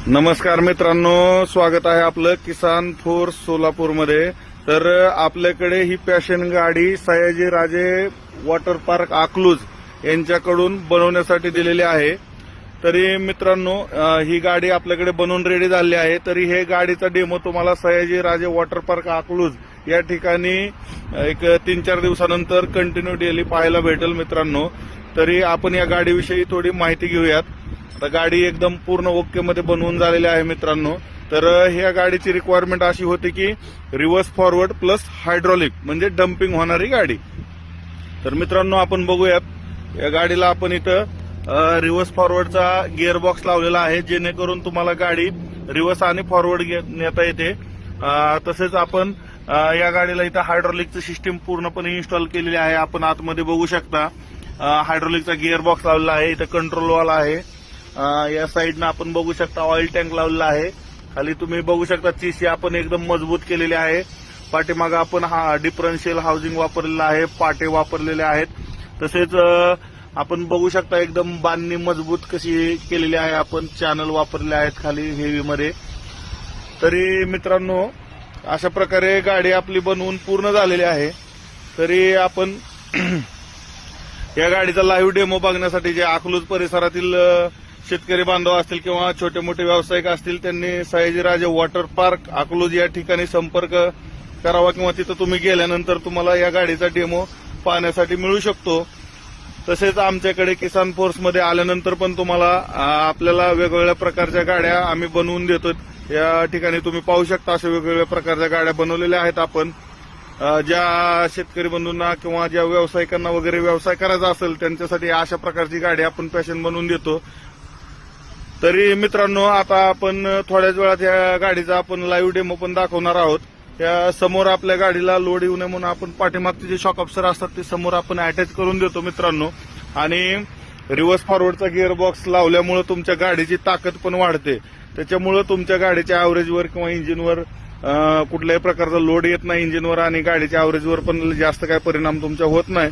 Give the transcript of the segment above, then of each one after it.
नमस्कार मित्रांनो, स्वागत आहे आपलं किसान फोर्स सोलापूरमध्ये। तर आपल्याकडे ही पॅशन गाडी सयाजी राजे वॉटर पार्क अकलूज यांच्याकडून बनवण्यासाठी दिलेली आहे। तरी मित्रांनो, ही गाडी आपल्याकडे बनवून रेडी झाली आहे। तरी हे गाडीचा डेमो तुम्हाला सयाजी राजे वॉटर पार्क अकलूज या ठिकाणी एक 3-4 दिवसानंतर कंटिन्यू डेली पाहायला भेटेल मित्रांनो। तरी आपण या गाडीविषयी थोडी माहिती घेऊयात। तर गाडी एकदम पूर्ण ओके मध्ये बनवून झालेली आहे मित्रांनो। तर ह्या गाडीची रिक्वायरमेंट अशी होती की रिव्हर्स फॉरवर्ड प्लस हायड्रॉलिक म्हणजे डम्पिंग होणारी गाडी। तर मित्रांनो, आपण बघूयात या गाडीला आपण इथं रिव्हर्स फॉरवर्डचा गिअर बॉक्स लावलेला आहे, जेणेकरून तुम्हाला गाडी रिव्हर्स आणि फॉरवर्ड नेता येते। तसेच आपण या गाडीला इथं हायड्रॉलिकचं सिस्टीम पूर्णपणे इन्स्टॉल केलेली आहे। आपण आतमध्ये बघू शकता हायड्रॉलिकचा गिअर बॉक्स लावलेला आहे, इथं कंट्रोल वाला आहे। या साईडनं आपण बघू शकता ऑइल टँक लावलेला आहे। खाली तुम्ही बघू शकता चीसी आपण एकदम मजबूत केलेली आहे। पाठीमागे आपण डिफरन्शियल हाऊसिंग वापरलेलं आहे, पाटे वापरलेले आहेत। तसेच आपण बघू शकता एकदम बांधणी मजबूत कशी केलेली आहे, आपण चॅनल वापरले आहेत खाली हेवी मध्ये। तरी मित्रांनो, अशा प्रकारे गाडी आपली बनवून पूर्ण झालेली आहे। तरी आपण या गाडीचा लाईव्ह डेमो बघण्यासाठी जे अकलूज परिसरातील शेतकरी बांधव असतील किंवा छोटे मोठे व्यावसायिक असतील, त्यांनी सयाजीराजे वॉटर पार्क अकलूज या ठिकाणी संपर्क करावा किंवा तिथं तुम्ही गेल्यानंतर तुम्हाला या गाडीचा डेमो पाहण्यासाठी मिळू शकतो। तसेच आमच्याकडे किसान फोर्समध्ये आल्यानंतर पण तुम्हाला आपल्याला वेगवेगळ्या प्रकारच्या गाड्या आम्ही बनवून देतो। या ठिकाणी तुम्ही पाहू शकता अशा वेगवेगळ्या प्रकारच्या गाड्या बनवलेल्या आहेत आपण। ज्या शेतकरी बंधूंना किंवा ज्या व्यावसायिकांना वगैरे व्यवसाय करायचा असेल त्यांच्यासाठी अशा प्रकारची गाडी आपण पॅशन बनवून देतो। तरी मित्रांनो, आता आपण थोड्याच वेळात या गाडीचा आपण लाईव्ह डेमो पण दाखवणार आहोत। त्या समोर आपल्या गाडीला लोड येऊ नये म्हणून आपण पाठीमागचे जे शॉक अब्सर असतात ते समोर आपण अटॅच करून देतो मित्रांनो। आणि रिव्हर्स फॉरवर्डचा गिअर बॉक्स लावल्यामुळे तुमच्या गाडीची ताकद पण वाढते, त्याच्यामुळे तुमच्या गाडीच्या ॲव्हरेजवर किंवा इंजिनवर कुठल्याही प्रकारचा लोड येत नाही इंजिनवर, आणि गाडीच्या ॲव्हरेजवर पण जास्त काय परिणाम तुमच्या होत नाही।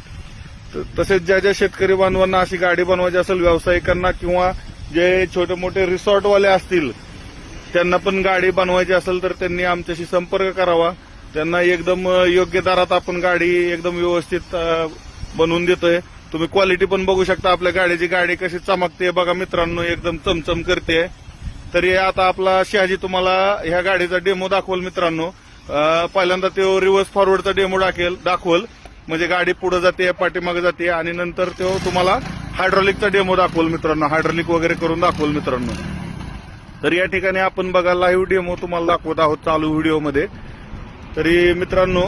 तसेच ज्या ज्या शेतकरी बांधवांना अशी गाडी बनवायची असेल, व्यावसायिकांना किंवा जे छोटे मोठे रिसॉर्टवाले असतील त्यांना पण गाडी बनवायची असेल तर त्यांनी आमच्याशी संपर्क करावा। त्यांना एकदम योग्य दरात आपण गाडी एकदम व्यवस्थित बनवून देतोय। तुम्ही क्वालिटी पण बघू शकता आपल्या गाडीची, गाडी कशी चमकते बघा मित्रांनो, एकदम चमचम करते। तरी आता आपला शहाजी तुम्हाला ह्या गाडीचा डेमो दाखवल मित्रांनो। पहिल्यांदा तो रिव्हर्स फॉरवर्डचा डेमो दाखवल, म्हणजे गाडी पुढे जाते पाठीमागे जाते, आणि नंतर तो तुम्हाला हायड्रॉलिकचा डेमो दाखवल मित्रांनो, हायड्रॉलिक वगैरे करून दाखवल मित्रांनो। तर या ठिकाणी आपण बघा लाईव्ह डेमो तुम्हाला दाखवत आहोत चालू व्हिडिओमध्ये। तरी मित्रांनो,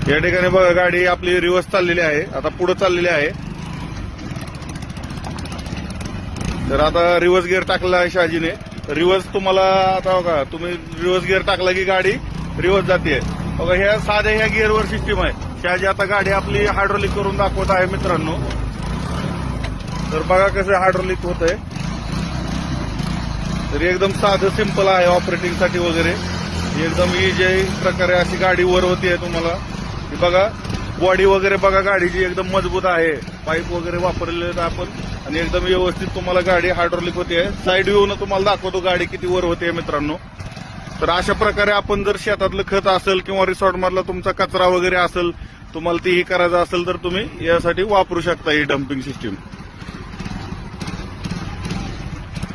या ठिकाणी बघा गाडी आपली रिव्हर्स चाललेली आहे, आता पुढे चाललेली आहे। तर आता रिव्हर्स गिअर टाकला आहे शहाजीने। रिव्हर्स तुम्हाला आता बघा, तुम्ही रिव्हर्स गिअर टाकला की गाडी रिव्हर्स जाते बघा। ह्या साध्या ह्या गिअरवर सिस्टीम आहे। शहाजी आता गाडी आपली हायड्रॉलिक करून दाखवत आहे मित्रांनो। तर बघा कसं हायड्रॉलिक होत आहे। तरी एकदम साधं सिंपल आहे ऑपरेटिंगसाठी वगैरे, एकदम इजी प्रकारे अशी गाडी वर होतीये तुम्हाला। बघा बॉडी वगैरे बघा गाडीची एकदम मजबूत आहे, पाईप वगैरे वापरलेले आहेत आपण, आणि एकदम व्यवस्थित तुम्हाला गाडी हायड्रॉलिक होते। साईड व्ह्यूनं तुम्हाला दाखवतो गाडी किती वर होते मित्रांनो। तर अशा प्रकारे आपण जर शेतातलं खत असेल किंवा रिसॉर्ट मधला तुमचा कचरा वगैरे असेल, तुम्हाला तेही करायचं असेल तर तुम्ही यासाठी वापरू शकता ही डम्पिंग सिस्टीम।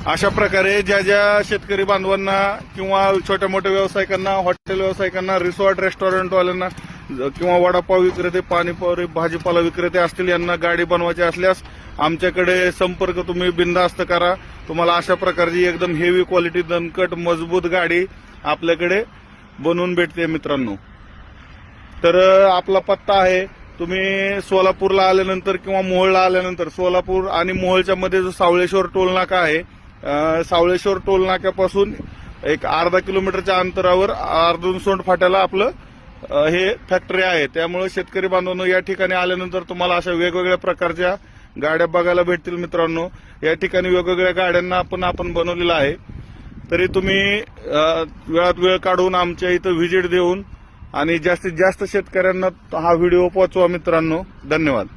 अशा प्रकारे ज्या ज्या शेतकरी बांधवांना किंवा छोट्या मोठ्या व्यावसायिकांना, हॉटेल व्यावसायिकांना, रिसॉर्ट रेस्टॉरंटवाल्यांना किंवा वडापाव विक्रेते, पाणीपुरी भाजीपाला विक्रेते असतील, यांना गाडी बनवायची असल्यास आमच्याकडे संपर्क तुम्ही बिनधास्त करा। तुम्हाला अशा प्रकारची एकदम हेवी क्वालिटी दणकट मजबूत गाडी आपल्याकडे बनवून भेटते मित्रांनो। तर आपला पत्ता आहे, तुम्ही सोलापूरला आल्यानंतर किंवा मोहोळला आल्यानंतर, सोलापूर आणि मोहोळच्या मध्ये जो सावळेश्वर टोल नाका आहे, सावळेश्वर टोल नाक्यापासून एक अर्धा किलोमीटरच्या अंतरावर अर्जुनसोंड फाट्याला आपलं हे फॅक्टरी आहे। त्यामुळे शेतकरी बांधवांनो, या ठिकाणी आल्यानंतर तुम्हाला अशा वेगवेगळ्या प्रकारच्या गाड्या बघायला भेटतील मित्रांनो। या ठिकाणी वेगवेगळ्या गाड्यांना आपण बनवलेलं आहे। तरी तुम्ही वेळात वेळ काढून आमच्या इथं व्हिजिट देऊन आणि जास्तीत जास्त शेतकऱ्यांना हा व्हिडिओ पोहोचवा मित्रांनो. धन्यवाद.